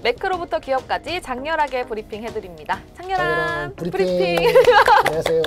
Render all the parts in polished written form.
매크로부터 기업까지 장렬하게 브리핑 해드립니다. 장렬한 브리핑. 안녕하세요.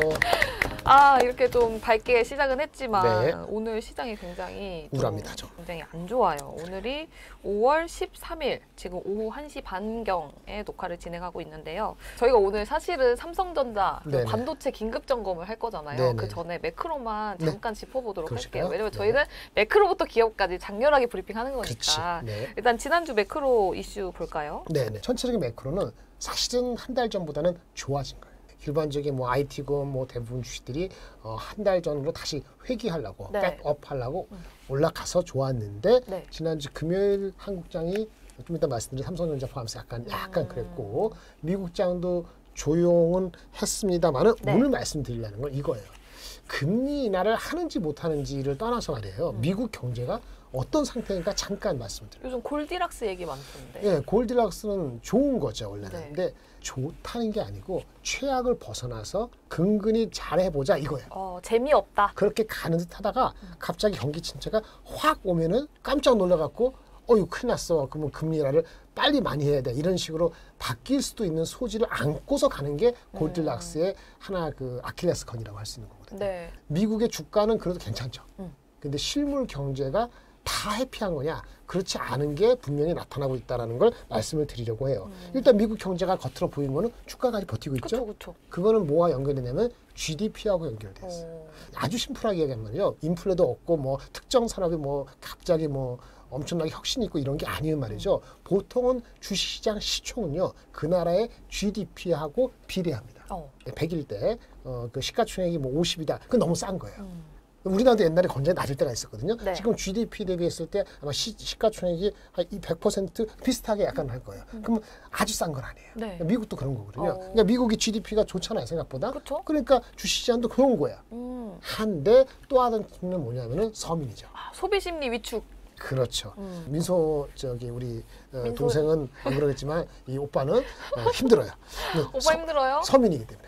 이렇게 좀 밝게 시작은 했지만 네. 오늘 시장이 굉장히 우울합니다. 굉장히 안 좋아요. 오늘이 5월 13일 지금 오후 1시 반경에 녹화를 진행하고 있는데요. 저희가 오늘 사실은 삼성전자 그 반도체 긴급 점검을 할 거잖아요. 네네. 그 전에 매크로만 잠깐 짚어보도록 그러실까요? 할게요. 왜냐면 저희는 매크로부터 기업까지 장렬하게 브리핑하는 거니까. 네. 일단 지난주 매크로 이슈 볼까요? 네네. 전체적인 매크로는 사실은 한 달 전보다는 좋아진 거예요. 일반적인 뭐 IT고 뭐 대부분 주식들이 한 달 전으로 다시 회귀하려고 백업하려고 올라가서 좋았는데 지난주 금요일 한국장이 좀 이따 말씀드린 삼성전자 포함해서 약간 그랬고 미국장도 조용은 했습니다만은 오늘 말씀드리려는 건 이거예요. 금리 인하를 하는지 못하는지를 떠나서 말이에요. 미국 경제가 어떤 상태인가 잠깐 말씀드려요. 요즘 골디락스 얘기 많던데. 네, 골디락스는 좋은 거죠 원래는. 근데 좋다는 게 아니고 최악을 벗어나서 근근히 잘해보자 이거예요. 재미없다. 그렇게 가는 듯 하다가 갑자기 경기 침체가 확 오면은 깜짝 놀라갖고 이거 큰일 났어. 그러면 금리 인하를 빨리 많이 해야 돼. 이런 식으로 바뀔 수도 있는 소지를 안고서 가는 게 골디락스의 하나 그 아킬레스건이라고 할 수 있는 거거든요. 네. 미국의 주가는 그래도 괜찮죠. 근데 실물 경제가 다 회피한 거냐? 그렇지 않은 게 분명히 나타나고 있다는 걸 말씀을 드리려고 해요. 일단 미국 경제가 겉으로 보이는 거는 주가까지 버티고 있죠. 그쵸. 그거는 뭐와 연결되냐면 GDP하고 연결돼 있어요. 아주 심플하게 얘기하면요. 인플레도 없고 뭐 특정 산업이 뭐 갑자기 뭐 엄청나게 혁신이 있고 이런 게 아니면 말이죠. 보통은 주식시장 시총은요. 그 나라의 GDP하고 비례합니다. 100일 때 그 시가총액이 뭐 50이다. 그건 너무 싼 거예요. 우리나라도 옛날에 굉장히 낮을 때가 있었거든요. 지금 GDP 대비했을 때 아마 시가총액이 한 100% 비슷하게 약간 할 거예요. 그러면 아주 싼 건 아니에요. 미국도 그런 거거든요. 그러니까 미국이 GDP가 좋잖아요, 생각보다. 그러니까 주식시장도 그런 거야. 한데 또 하나는 뭐냐면은 서민이죠. 소비심리 위축. 그렇죠. 민소 우리 동생은 안 그러겠지만 이 오빠는 힘들어요. 오빠 힘들어요? 서민이기 때문에.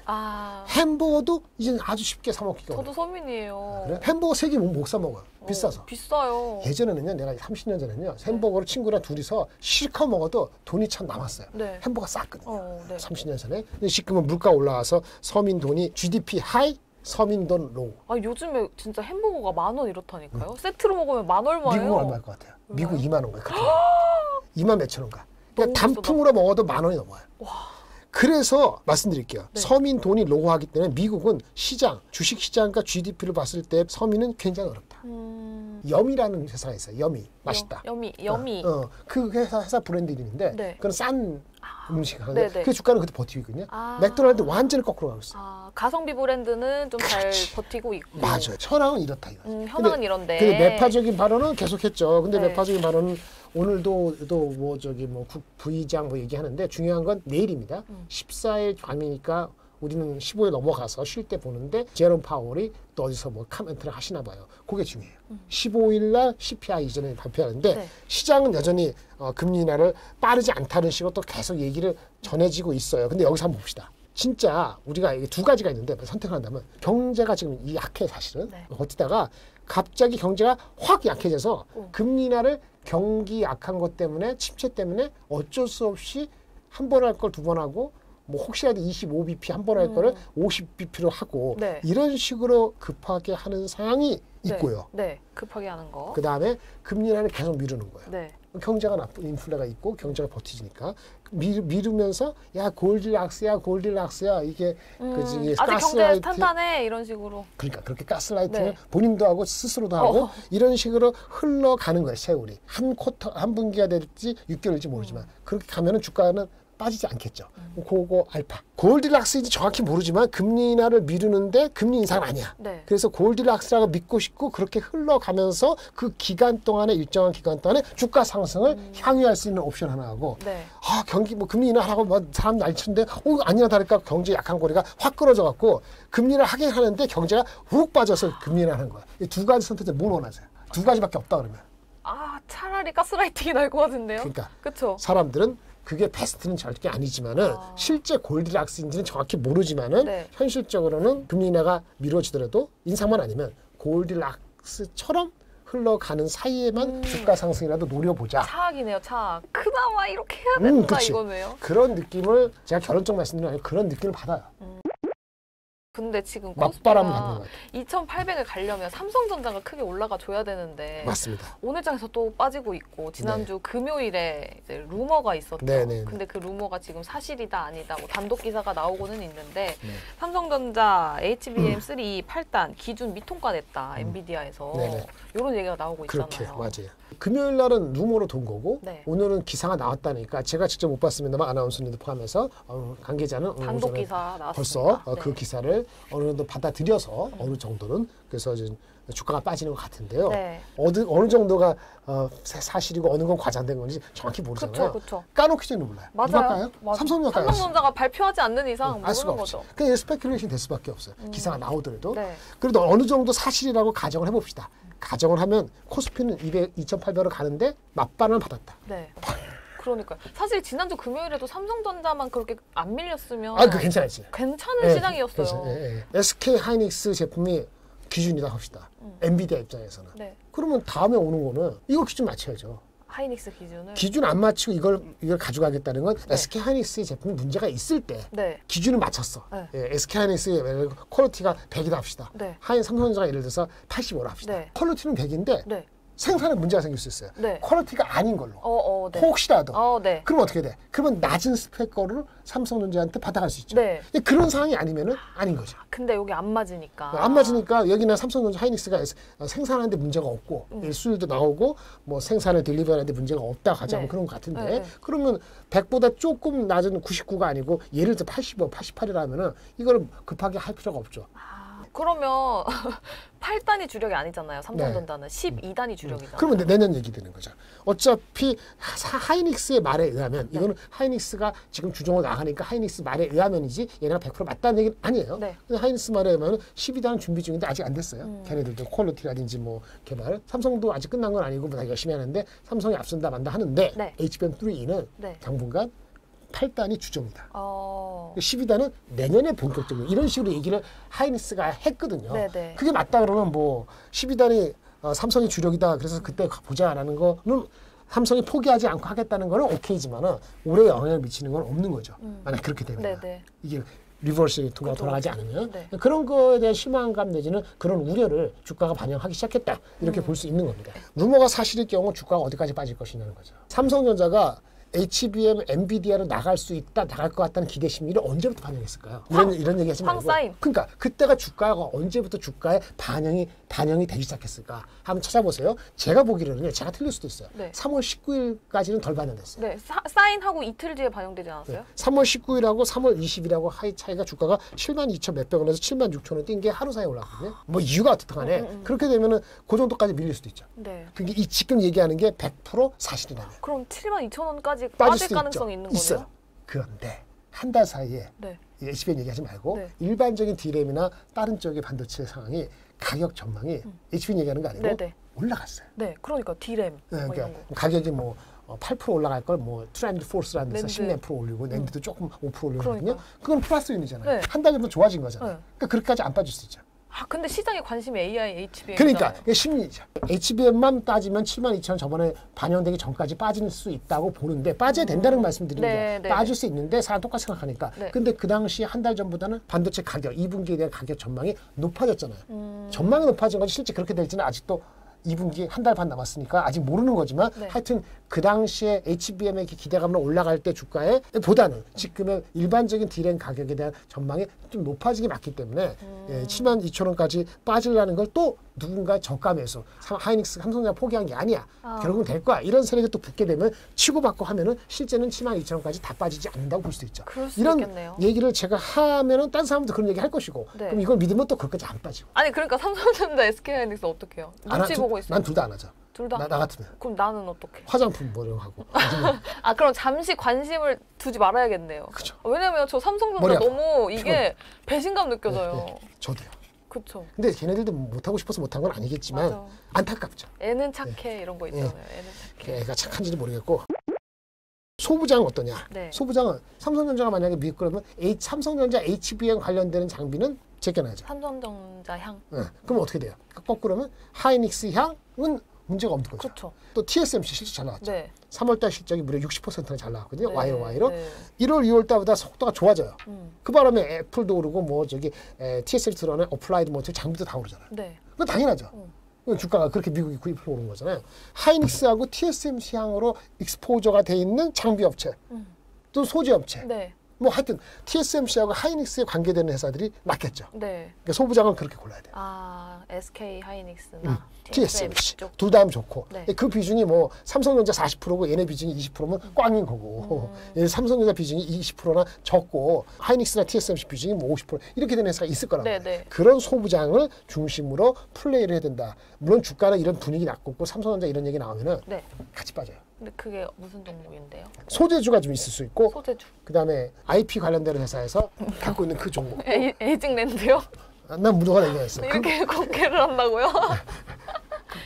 햄버거도 이제 아주 쉽게 사 먹기가 저도 서민이에요. 그래? 햄버거 3개 못 사 먹어요. 비싸서. 비싸요. 예전에는요, 내가 30년 전에는요, 햄버거를 친구랑 둘이서 실컷 먹어도 돈이 참 남았어요. 햄버거 쌌거든요. 30년 전에. 근데 지금은 물가 올라와서 서민 돈이 GDP 하이, 서민 돈 로우. 요즘에 진짜 햄버거가 10,000원 이렇다니까요. 세트로 먹으면 10,000얼마예요. 미국은 얼마일 것 같아요? 미국 2만 원가요? 2만 몇천 원가. 그러니까 단품으로 먹어도 10,000원이 넘어요. 그래서 말씀드릴게요. 서민 돈이 로우하기 때문에 미국은 시장, 주식시장과 GDP를 봤을 때 서민은 굉장히 어렵다. 염이라는 회사가 있어요. 염이. 맛있다. 염이. 그 회사 브랜드 이름인데 그건 싼 음식 하는데 그 주가는 그때 버티고 있거든요. 맥도날드 완전히 거꾸로 가고 있어요. 가성비 브랜드는 좀 잘 버티고 있고. 맞아요. 현황은 이렇다 이거죠. 현황은 이런데. 근데 매파적인 발언은 계속했죠. 근데 매파적인 발언은 오늘도 뭐 부의장 뭐 얘기하는데 중요한 건 내일입니다. 14일 밤이니까 우리는 15일 넘어가서 쉴 때 보는데 제롬 파월이 또 어디서 뭐 카멘트를 하시나 봐요. 그게 중요해요. 15일 날 CPI 이전에 발표하는데 시장은 여전히 금리 인하를 빠르지 않다는 식으로 또 계속 얘기를 전해지고 있어요. 근데 여기서 한번 봅시다. 진짜 우리가 두 가지가 있는데 선택을 한다면 경제가 지금 약해 사실은 버티다가 갑자기 경제가 확 약해져서 금리 인하를 경기 약한 것 때문에 침체 때문에 어쩔 수 없이 한 번 할 걸 두 번 하고 뭐 혹시라도 25bp 한 번 할 거를 50bp로 하고 이런 식으로 급하게 하는 상황이 있고요. 급하게 하는 거. 그 다음에 금리 인하를 계속 미루는 거예요. 경제가 나쁜 인플레가 있고 경제가 버티지니까 미루면서 야 골디락스야 이게 아직 경제 탄탄해 이런 식으로. 그러니까 그렇게 가스라이팅을 본인도 하고 스스로도 하고 이런 식으로 흘러가는 거예요. 세월이 한 분기가 될지 6개월일지 모르지만 그렇게 가면은 주가는 빠지지 않겠죠. 그거 알파. 골디락스인지 정확히 모르지만 금리 인하를 미루는데 금리 인상은 아니야. 그래서 골디락스라고 믿고 싶고 그렇게 흘러가면서 그 기간 동안에 일정한 기간 동안에 주가 상승을 향유할 수 있는 옵션 하나 하고 경기 뭐 금리 인하하고 뭐 사람 날치는데 아니나 다를까 경제 약한 고리가 확 끌어져 갖고 금리를 하긴 하는데 경제가 훅 빠져서 금리 인하를 하는 거야. 이 두 가지 선택을 뭘 원하세요? 두 가지밖에 없다 그러면. 차라리 가스라이팅이 나을 것 같은데요. 그러니까 그쵸? 사람들은 그게 베스트는 절대 아니지만은 실제 골디락스인지는 정확히 모르지만은 현실적으로는 금리 인하가 미뤄지더라도 인상만 아니면 골디락스처럼 흘러가는 사이에만 주가 상승이라도 노려보자. 차악이네요, 차악. 그나마 이렇게 해야 된다 그치. 이거네요. 그런 느낌을 제가 결론적 말씀드리면 아니고 그런 느낌을 받아요. 근데 지금 맞바람 코스피가 받는 것 같아요. 2,800을 가려면 삼성전자가 크게 올라가 줘야 되는데 맞습니다. 오늘 장에서 또 빠지고 있고 지난주 금요일에 이제 루머가 있었죠. 네. 근데 그 루머가 지금 사실이다 아니다 뭐 단독 기사가 나오고는 있는데 네. 삼성전자 HBM3 8단 기준 미통가 냈다 엔비디아에서 네네. 이런 얘기가 나오고 있잖아요. 그렇게 맞아요. 금요일 날은 루머로 돈 거고 네. 오늘은 기사가 나왔다니까 제가 직접 못 봤습니다만 아나운서님도 포함해서 관계자는 단독 오전에 기사 나왔습니다. 벌써 네. 그 기사를 어느 정도 받아들여서 어느 정도는 그래서 이제 주가가 빠지는 것 같은데요. 네. 어느 정도가 사실이고 어느 건 과장된 건지 정확히 모르잖아요. 그렇죠. 까놓기 전에 몰라요. 맞아요. 누가까요? 맞아요. 삼성전자까요? 삼성전자가 발표하지 않는 이상 알 수가 모르는 없죠. 거죠. 그냥 스페큘레이션 될 수밖에 없어요. 기사가 나오더라도. 네. 그래도 어느 정도 사실이라고 가정을 해봅시다. 가정을 하면 코스피는 2,800으로 가는데 맞반을 받았다. 네. 그러니까요. 사실 지난주 금요일에도 삼성전자만 그렇게 안 밀렸으면 그 괜찮았지. 괜찮은 시장이었어요. SK 하이닉스 제품이 기준이다 합시다. 엔비디아 입장에서는. 네. 그러면 다음에 오는 거는 이거 기준 맞춰야죠. 하이닉스 기준을. 기준 안 맞추고 이걸 가져가겠다는 건 SK 하이닉스의 제품이 문제가 있을 때 네. 기준을 기준을 맞췄어. 네. SK 하이닉스의 퀄리티가 100이다 합시다. 네. 삼성전자가 예를 들어서 85라 합시다. 네. 퀄리티는 100인데 네. 생산에 문제가 생길 수 있어요. 네. 퀄리티가 아닌 걸로. 네. 혹시라도. 네. 그럼 어떻게 돼? 그러면 낮은 스펙 거를 삼성전자한테 받아갈 수 있죠. 네. 근데 그런 상황이 아니면은 아닌 거죠. 근데 여기 안 맞으니까. 안 맞으니까 여기는 삼성전자 하이닉스가 생산하는데 문제가 없고 수율도 나오고 뭐 생산을 딜리버하는데 문제가 없다 가자면 네. 그런 것 같은데 네. 그러면 100보다 조금 낮은 99가 아니고 예를 들어 85, 88이라면은 이거를 급하게 할 필요가 없죠. 그러면 8단이 주력이 아니잖아요. 삼성전자는 12단이 주력이잖아요. 그러면 내년 얘기 되는 거죠. 어차피 하이닉스의 말에 의하면 이거는 하이닉스가 지금 주종으로 나가니까 하이닉스 말에 의하면이지 얘네가 100% 맞다는 얘기는 아니에요. 네. 근데 하이닉스 말에 의하면 12단 준비 중인데 아직 안 됐어요. 걔네들도 퀄리티라든지 뭐 개발. 삼성도 아직 끝난 건 아니고 다 열심히 하는데 삼성이 앞선다 만다 하는데 네. HBM3E는 네. 당분간 8단이 주종이다. 12단은 12단은 내년에 본격적으로 이런 식으로 얘기를 하이닉스가 했거든요. 네네. 그게 맞다 그러면 뭐 12단이 삼성이 주력이다. 그래서 그때 보자라는 거는 삼성이 포기하지 않고 하겠다는 거는 오케이지만은 올해 영향을 미치는 건 없는 거죠. 만약 그렇게 되면 네네. 이게 리버스 돌아가지 않으면 네. 그런 거에 대한 실망감 내지는 그런 우려를 주가가 반영하기 시작했다. 이렇게 볼 수 있는 겁니다. 루머가 사실일 경우 주가가 어디까지 빠질 것이냐는 거죠. 삼성전자가 HBM, 엔비디아로 나갈 수 있다, 나갈 것 같다는 기대 심리를 언제부터 반영했을까요? 이런 얘기 하지 말고. 사인. 그러니까 그때가 주가가 언제부터 주가에 반영이 되기 시작했을까? 한번 찾아보세요. 제가 보기로는요, 제가 틀릴 수도 있어요. 네. 3월 19일까지는 덜 반영됐어요. 네. 사인하고 이틀 뒤에 반영되지 않았어요? 3월 19일하고 3월 20일하고 하이 차이가 주가가 72,000 몇백 원에서 76,000원 뛴 게 하루 사이에 올랐거든요. 뭐 이유가 어떻든 간에 그렇게 되면은 그 정도까지 밀릴 수도 있죠. 네. 그게 지금 얘기하는 게 100% 사실이라면. 그럼 72,000원까지 빠질 빠질 수도 가능성이 있죠. 있는 있어요. 거네요? 그런데 한 달 사이에 네. HBM 얘기하지 말고 네. 일반적인 D램이나 다른 쪽의 반도체 상황이 가격 전망이 HBM 얘기하는 거 아니고 네네. 올라갔어요. 네. 그러니까 D램 네, 뭐 그러니까 이런 거. 가격이 뭐 8% 올라갈 걸 뭐 트렌드 포스라는 데서 랜드. 10몇 프로 올리고 랜드도 조금 5% 올리거든요. 그러니까. 그건 플러스 요인이잖아요. 네. 한 달 정도 좋아진 거잖아요. 네. 그러니까 그렇게까지 안 빠질 수 있죠. 근데 시장의 관심이 AI, HBM. 그러니까 이게 심리죠. HBM만 따지면 72,000원 저번에 반영되기 전까지 빠질 수 있다고 보는데 빠져야 된다는 말씀드리는 네, 거예요. 네, 빠질 수 있는데 사람 똑같이 생각하니까. 네. 근데 그 당시 한 달 전보다는 반도체 가격, 2분기에 대한 가격 전망이 높아졌잖아요. 전망이 높아진 건지 실제 그렇게 될지는 아직도 2분기 한 달 반 남았으니까 아직 모르는 거지만 네. 하여튼 그 당시에 HBM의 기대감으로 올라갈 때 주가에 보다는 지금의 일반적인 D램 가격에 대한 전망이 좀 높아지게 맞기 때문에 72,000원까지 빠지려는 걸 또 누군가 저가매수 하이닉스 삼성전자 포기한 게 아니야. 결국은 될 거야. 이런 세력이 또 붙게 되면 치고받고 하면은 실제는 72,000원까지 다 빠지지 않는다고 볼 수도 있죠. 그럴 수 이런 있겠네요. 얘기를 제가 하면은 딴 사람도 그런 얘기 할 것이고 네. 그럼 이걸 믿으면 또 그것까지 안 빠지고. 아니 그러니까 삼성전자, SK하이닉스 어떻게 해요? 눈치 보고 있어요. 난 둘 다 안 하죠. 둘 다? 나 같으면. 그럼 나는 어떻게? 화장품 뭐 이런 거 하고. 그럼 잠시 관심을 두지 말아야겠네요. 그쵸. 왜냐면 저 머리 삼성전자 아파. 너무 이게 배신감 느껴져요. 네, 저도요. 그쵸. 근데 걔네들도 못하고 싶어서 못한 건 아니겠지만 맞아. 안타깝죠. 애는 착해 이런 거 있잖아요. 애는 착해. 애가 착한지는 모르겠고. 소부장은 어떠냐? 네. 소부장은 삼성전자가 만약에 미국 그러면 삼성전자 HBM 관련되는 장비는 제껴놔야죠. 삼성전자 향. 네. 그럼 어떻게 돼요? 거꾸로면 하이닉스 향은 문제가 없는 거죠. 그렇죠. 또 TSMC 실적 잘 나왔죠. 네. 3월달 실적이 무려 60%나 잘 나왔거든요. 네. YOY로. 네. 1월, 2월 달보다 속도가 좋아져요. 그 바람에 애플도 오르고 뭐 저기 TSMC 들어오는 어플라이드 모트 장비도 다 오르잖아요. 네. 그건 당연하죠. 주가가 그렇게 미국이 9% 오른 거잖아요. 하이닉스하고 TSMC 향으로 익스포저가 돼 있는 장비 업체, 또 소재 업체. 네. 뭐 하여튼 TSMC하고 하이닉스에 관계되는 회사들이 맞겠죠. 네. 그러니까 소부장은 그렇게 골라야 돼요. 아, SK 하이닉스나 TSMC 쪽. 둘 다 하면 좋고 네. 그 비중이 뭐 삼성전자 40%고 얘네 비중이 20%면 꽝인 거고 얘 삼성전자 비중이 20%나 적고 하이닉스나 TSMC 비중이 뭐 50% 이렇게 되는 회사가 있을 거란 네, 말이에요. 네. 그런 소부장을 중심으로 플레이를 해야 된다. 물론 주가는 이런 분위기 났고 삼성전자 이런 얘기 나오면은 네. 같이 빠져요. 근데 그게 무슨 종목인데요? 소재주가 좀 있을 수 있고 소재주. 그다음에 IP 관련되는 회사에서 갖고 있는 그 종목. 에이징랜드요? 난 무도가 얘기했어. 이렇게 공개를 한다고요?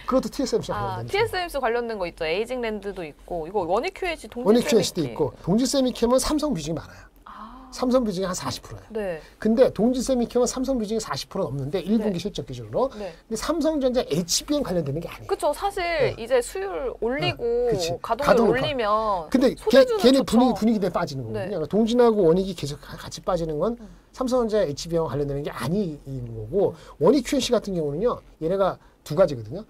그것도 TSMC랑 아, 관련된 TSMC 관련된 거 있죠. 에이징랜드도 있고 이거 원익QH 동지 원익QH도 있고 동지세미캠은 삼성 비중이 많아요. 아, 삼성 비중이 한 40%예요. 네. 근데 동지세미캠은 삼성 비중이 40% 넘는데 1분기 네. 실적 기준으로. 네. 근데 삼성전자 HBM 관련되는 게 아니에요. 그쵸. 사실 이제 수율 올리고 그치. 가동률 가동을 올리면 근데 소재주는 걔네 좋죠. 분위기 때문에 빠지는 거거든요. 네. 그러니까 동진하고 원익이 계속 같이 빠지는 건 삼성전자 HBM 관련되는 게 아닌 거고 원익QNC 같은 경우는요. 얘네가 두 가지거든요.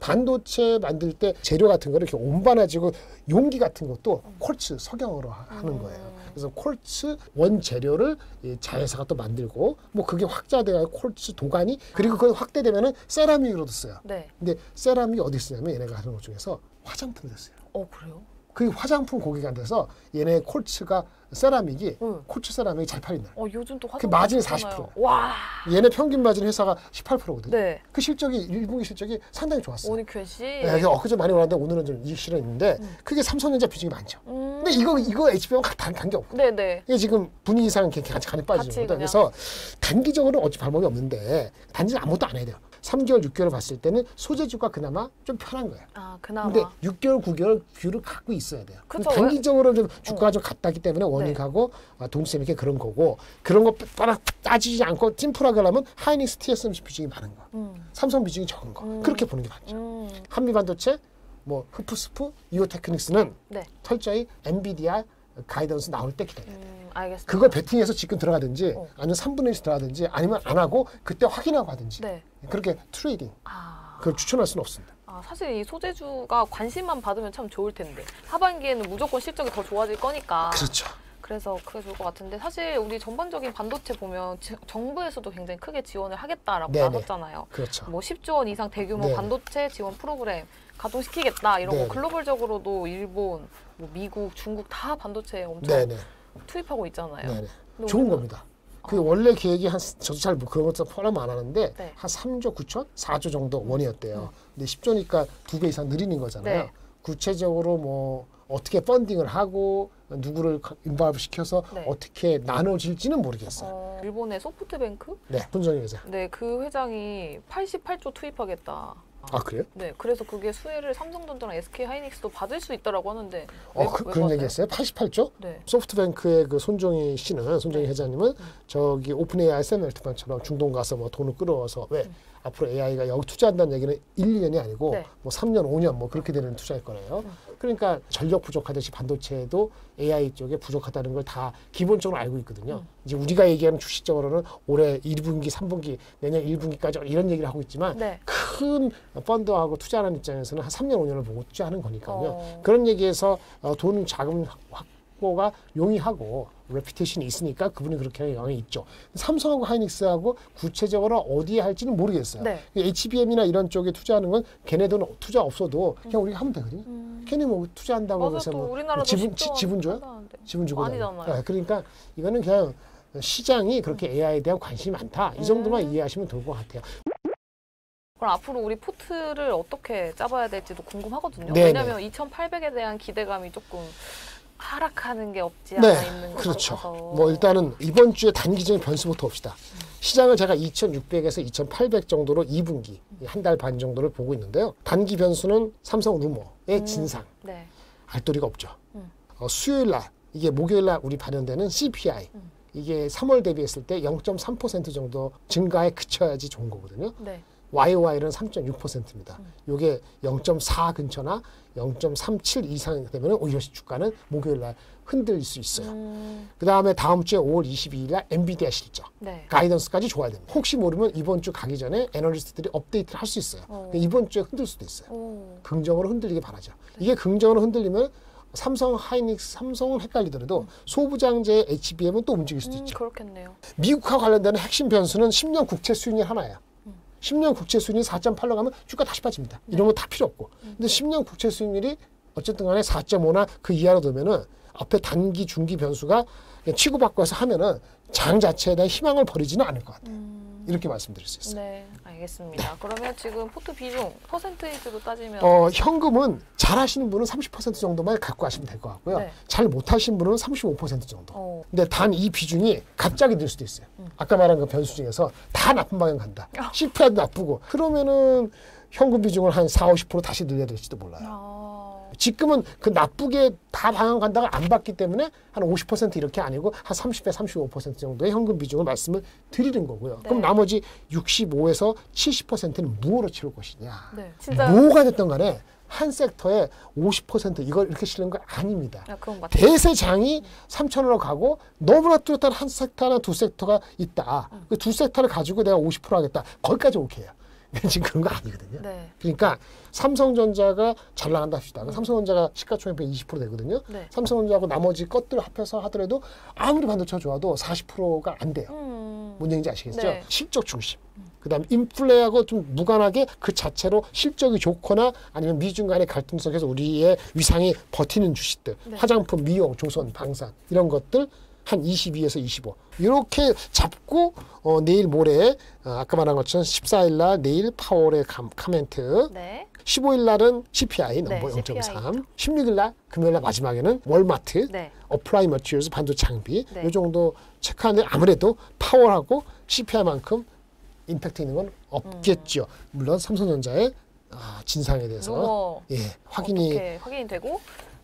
반도체 만들 때 재료 같은 거를 이렇게 온반해지고 용기 같은 것도 콜츠 석영으로 하는 거예요. 그래서 콜츠 원재료를 이 자회사가 또 만들고 뭐 그게 확장돼가 콜츠 도가니 그리고 그게 확대되면은 세라믹으로도 써요. 네. 근데 세라믹이 어디 쓰냐면 얘네가 하는 것 중에서 화장품에 써요. 그래요? 그 화장품 고객이 안 돼서 얘네 콜츠가 세라믹이 응. 콜츠 세라믹이 잘 팔린다. 요즘 또 그 화장 마진이 40%. 와. 얘네 평균 마진 회사가 18%거든요. 네. 그 실적이 1분기 실적이 상당히 좋았어요. 원익QH. 네, 엊그제 많이 올랐는데 오늘은 좀 이익실현 있는데 그게 삼성전자 비중이 많죠. 근데 이거 HBM은 관계 없고. 네네. 이게 지금 분위기상 이렇게 같이 간에 빠지는 거거든. 그냥. 그래서 단기적으로는 어찌 방법이 없는데 단지는 아무것도 안 해야 돼요. 3개월, 6개월 봤을 때는 소재주가 그나마 좀 편한 거예요. 아, 그나마. 근데 6개월, 9개월 뷰를 갖고 있어야 돼요. 그쵸, 단기적으로 좀 주가가 좀 같다기 때문에 원익하고 동시에 이렇게 그런 거고 그런 거 따지지 않고 찜플하게 하려면 하이닉스, TSMC 비중이 많은 거, 삼성 비중이 적은 거 그렇게 보는 게 맞죠. 한미반도체, 뭐 흡프스프, 이오테크닉스는 네. 철저히 엔비디아 가이던스 나올 때 기다려야 돼요. 알겠습니다. 그걸 베팅해서 지금 들어가든지 아니면 3분의 1씩 들어가든지 아니면 안 하고 그때 확인하고 하든지 네. 그렇게 트레이딩 아. 그걸 추천할 수는 없습니다. 사실 이 소재주가 관심만 받으면 참 좋을 텐데 하반기에는 무조건 실적이 더 좋아질 거니까. 그렇죠. 그래서 그게 좋을 것 같은데 사실 우리 전반적인 반도체 보면 정부에서도 굉장히 크게 지원을 하겠다라고 네네. 나섰잖아요. 그렇죠. 뭐 10조 원 이상 대규모 네네. 반도체 지원 프로그램 가동시키겠다 이런 네네. 거 글로벌적으로도 일본, 뭐 미국, 중국 다 반도체에 엄청 네네. 투입하고 있잖아요. 네네. 근데 좋은 우리는- 겁니다. 그 원래 계획이 저도 잘 그런 것도 포함 안 하는데 네. 한 3조 9천, 4조 정도 원이었대요. 근데 10조니까 2배 이상 늘리는 거잖아요. 네. 구체적으로 뭐 어떻게 펀딩을 하고 누구를 인바브 시켜서 네. 어떻게 나눠질지는 모르겠어요. 일본의 소프트뱅크? 네, 손정희 회장. 네, 그 회장이 88조 투입하겠다. 아 그래요? 네, 그래서 그게 수혜를 삼성전자랑 SK 하이닉스도 받을 수 있다라고 하는데 왜 그런 받아요? 얘기했어요? 88조? 네. 소프트뱅크의 그 손정희 씨는 손정희 네. 회장님은 저기 오픈AI 샘 앨트만처럼 중동 가서 뭐 돈을 끌어와서 왜 앞으로 AI가 여기 투자한다는 얘기는 1, 2년이 아니고 네. 뭐 3년, 5년 뭐 그렇게 되는 투자일 거예요. 그러니까 전력 부족하듯이 반도체도 AI 쪽에 부족하다는 걸 다 기본적으로 알고 있거든요. 이제 우리가 얘기하는 주식적으로는 올해 1분기, 3분기, 내년 1분기까지 이런 얘기를 하고 있지만 네. 큰 펀드하고 투자하는 입장에서는 한 3년, 5년을 보고 투자하는 거니까요. 어. 그런 얘기에서 돈 자금 확보가 용이하고 레피테이션이 있으니까 그분이 그렇게 하는 영향이 있죠. 삼성하고 하이닉스하고 구체적으로 어디에 할지는 모르겠어요. 네. HBM이나 이런 쪽에 투자하는 건 걔네들은 투자 없어도 그냥 우리가 하면 되거든요. 걔네 뭐 투자한다고 맞아, 해서 또 뭐 우리나라도 지분 10조 지분 줘요? 한다는데. 지분 주고 아니잖아요. 다녀요. 그러니까 이거는 그냥 시장이 그렇게 AI에 대한 관심이 많다. 이 정도만 이해하시면 될 것 같아요. 그럼 앞으로 우리 포트를 어떻게 짜봐야 될지도 궁금하거든요. 네네. 왜냐하면 2,800에 대한 기대감이 조금 하락하는 게 없지 않아 네, 있는 것 그렇죠. 같아서. 뭐 일단은 이번 주에 단기적인 변수부터 봅시다. 시장을 제가 2,600에서 2,800 정도로 2분기 한 달 반 정도를 보고 있는데요. 단기 변수는 삼성 루머의 진상, 네. 알도리가 없죠. 수요일 날 이게 목요일 날 우리 발현되는 CPI 이게 3월 대비했을 때 0.3% 정도 증가에 그쳐야지 좋은 거거든요. 네. YOY는 3.6%입니다. 이게 0.4 근처나 0.37 이상 되면 오히려 주가는 목요일 날 흔들릴 수 있어요. 그 다음에 다음 주에 5월 22일 날 엔비디아 실적. 네. 가이던스까지 좋아야 됩니다. 혹시 모르면 이번 주 가기 전에 애널리스트들이 업데이트를 할 수 있어요. 이번 주에 흔들 수도 있어요. 긍정으로 흔들리길 바라죠. 이게 긍정으로 흔들리면 삼성 하이닉스, 삼성은 헷갈리더라도 소부장제 HBM은 또 움직일 수도 있죠. 그렇겠네요. 미국과 관련되는 핵심 변수는 10년 국채 수익률 하나예요. 10년 국채 수익률이 4.8로 가면 주가 다시 빠집니다. 이런 거 다 필요 없고. 근데 10년 국채 수익률이 어쨌든 간에 4.5나 그 이하로 되면은 앞에 단기, 중기 변수가 그냥 치고받고 해서 하면은 장 자체에 대한 희망을 버리지는 않을 것 같아요. 이렇게 말씀드릴 수 있어요. 네, 알겠습니다. 그러면 지금 포트 비중, 퍼센테이지로 따지면 현금은 잘 하시는 분은 30% 정도만 갖고 가시면 될 것 같고요. 네. 잘 못하시는 분은 35% 정도. 근데 단 이 비중이 갑자기 늘 수도 있어요. 아까 말한 그 변수 중에서 다 나쁜 방향 간다. CPI도 나쁘고. 그러면은 현금 비중을 한 40, 50% 다시 늘려야 될지도 몰라요. 지금은 그 나쁘게 다 방향 간다가 안 봤기 때문에 한 50% 이렇게 아니고 한 30배, 35% 정도의 현금 비중을 말씀을 드리는 거고요. 네. 그럼 나머지 65에서 70%는 무엇으로 치를 것이냐. 네, 진짜 뭐가 됐든 간에 한 섹터에 50% 이걸 이렇게 실는 거 아닙니다. 그건 맞죠. 대세장이 3천원으로 가고 너무나 뚜렷한 한 섹터나 두 섹터가 있다. 그 두 섹터를 가지고 내가 50% 하겠다. 거기까지 오케이요. 지금 그런 거 아니거든요. 네. 그러니까 삼성전자가 잘 나간다 합시다. 삼성전자가 시가총액 20% 되거든요. 네. 삼성전자하고 나머지 것들 합해서 하더라도 아무리 반도체가 좋아도 40%가 안 돼요. 뭔 얘기인지 아시겠죠? 네. 실적 중심. 그다음에 인플레하고 좀 무관하게 그 자체로 실적이 좋거나 아니면 미중 간의 갈등 속에서 우리의 위상이 버티는 주식들, 네. 화장품, 미용, 조선, 방산 이런 것들 한 22에서 25 이렇게 잡고 내일 모레 아까 말한 것처럼 14일 날 내일 파월의 카멘트 네. 15일 날은 CPI 넘버 네, 0.3 16일 날 금요일 날 마지막에는 월마트 네. 어플라이 머티리얼스 반도체 장비 네. 이 정도 체크하는데 아무래도 파월하고 CPI만큼 임팩트 있는 건 없겠죠. 물론 삼성전자의 진상에 대해서 어떻게 확인이 되고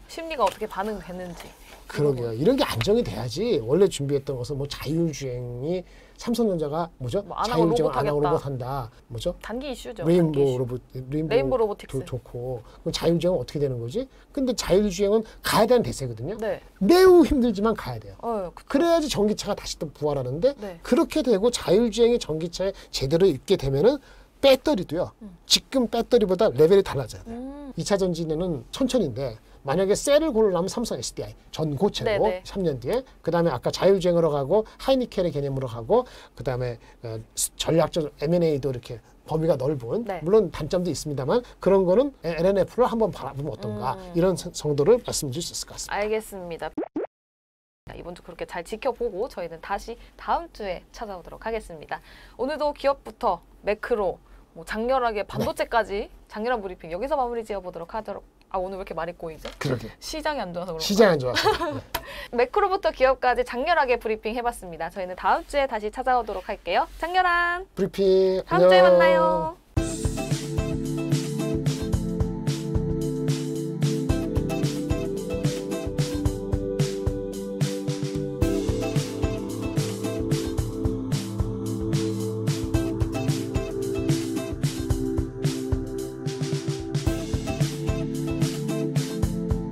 심리가 어떻게 반응됐는지. 그러게요. 이런 게 안정이 돼야지. 원래 준비했던 것은 뭐 자율주행이 삼성전자가 뭐죠? 뭐 안 하고 자율주행 안 하고 로봇 로봇 한다. 뭐죠? 단기 이슈죠. 레인보우 단기 이슈. 로봇, 레인보우 로보틱스. 좋고. 그럼 자율주행은 어떻게 되는 거지? 근데 자율주행은 가야 되는 대세거든요. 네. 매우 힘들지만 가야 돼요. 그쵸. 그래야지 전기차가 다시 또 부활하는데 네. 그렇게 되고 자율주행이 전기차에 제대로 있게 되면은 배터리도요. 지금 배터리보다 레벨이 달라져야 돼요. 2차 전지는 천천히인데 만약에 셀을 고르려면 삼성 SDI 전고체로 네네. 3년 뒤에 그다음에 아까 자율주행으로 가고 하이니켈의 개념으로 가고 그다음에 전략적 M&A도 이렇게 범위가 넓은 네. 물론 단점도 있습니다만 그런 거는 LNF를 한번 바라보면 어떤가 이런 정도를 말씀드릴 수 있을 것 같습니다. 알겠습니다. 이번 주 그렇게 잘 지켜보고 저희는 다시 다음 주에 찾아오도록 하겠습니다. 오늘도 기업부터 매크로 뭐 장렬하게 반도체까지 장렬한 브리핑 여기서 마무리 지어보도록 하도록. 오늘 왜 이렇게 말이 꼬이죠? 그러게. 시장이 안 좋아서 그런가? 시장이 안 좋아서. 네. 매크로부터 기업까지 장렬하게 브리핑 해봤습니다. 저희는 다음 주에 다시 찾아오도록 할게요. 장렬한 브리핑 다음 주에 안녕. 만나요.